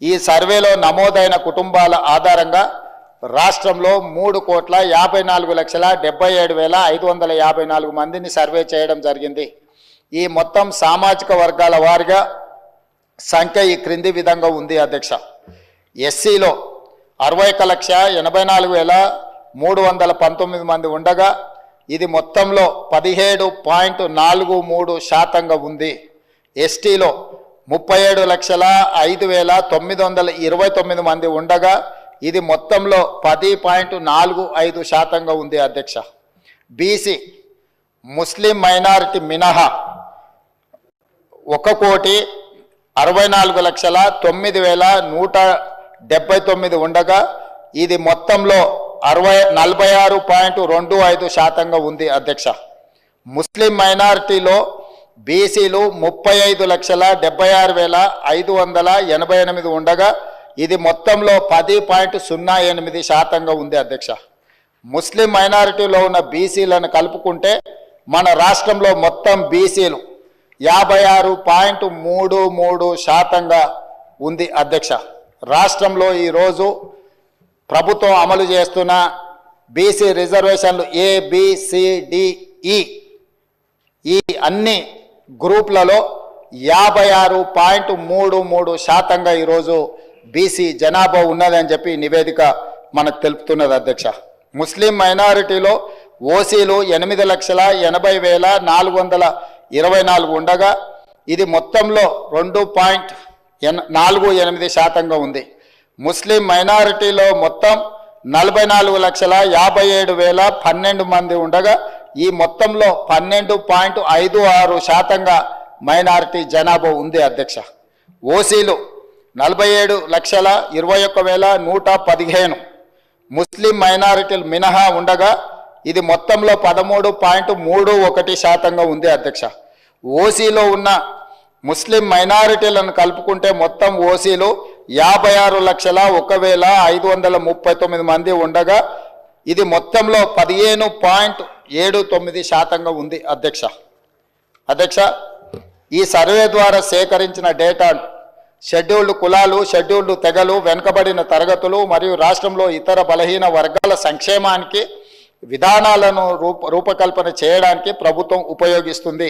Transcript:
ఈ సర్వేలో నమోదైన కుటుంబాల ఆధారంగా రాష్ట్రంలో 3,54,77,554 మందిని సర్వే చేయడం జరిగింది. ఈ మొత్తం సామాజిక వర్గాల వారిగా సంఖ్య ఈ క్రింది విధంగా ఉంది అధ్యక్ష. ఎస్సీలో 61,84,319 మంది ఉండగా ఇది మొత్తంలో 17.43% ఉంది. ఎస్టీలో 37,05,929 మంది ఉండగా ఇది మొత్తంలో 10.45% ఉంది అధ్యక్ష. బీసీ ముస్లిం మైనారిటీ మినహా 1,64,09,179 ఉండగా ఇది మొత్తంలో 46.25% ఉంది అధ్యక్ష. ముస్లిం మైనారిటీలో బీసీలు 35,76,588 ఉండగా ఇది మొత్తంలో 10.08% ఉంది అధ్యక్ష. ముస్లిం మైనారిటీలో ఉన్న బీసీలను కలుపుకుంటే మన రాష్ట్రంలో మొత్తం బీసీలు 56.33% ఉంది అధ్యక్ష. రాష్ట్రంలో ఈరోజు ప్రభుత్వం అమలు చేస్తున్న బీసీ రిజర్వేషన్లు ABCDE ఈ అన్ని గ్రూప్లలో 56.33% ఈరోజు బీసీ జనాభా ఉన్నదని చెప్పి నివేదిక మనకు తెలుపుతున్నది అధ్యక్ష. ముస్లిం మైనారిటీలో ఓసీలు 8,80,424 ఉండగా ఇది మొత్తంలో 2.48% ఉంది. ముస్లిం మైనారిటీలో మొత్తం 44,57,012 మంది ఉండగా ఈ మొత్తంలో 12.56% మైనారిటీ జనాభా ఉంది అధ్యక్ష. ఓసీలు 47,21,115 ముస్లిం మైనారిటీలు మినహా ఉండగా ఇది మొత్తంలో 13.31% ఉంది అధ్యక్ష. ఓసీలో ఉన్న ముస్లిం మైనారిటీలను కలుపుకుంటే మొత్తం ఓసీలు 56,01,539 మంది ఉండగా ఇది మొత్తంలో 15.79% ఉంది అధ్యక్ష. ఈ సర్వే ద్వారా సేకరించిన డేటాను షెడ్యూల్డ్ కులాలు, షెడ్యూల్డ్ తెగలు, వెనుకబడిన తరగతులు మరియు రాష్ట్రంలో ఇతర బలహీన వర్గాల సంక్షేమానికి విధానాలను రూపకల్పన చేయడానికి ప్రభుత్వం ఉపయోగిస్తుంది.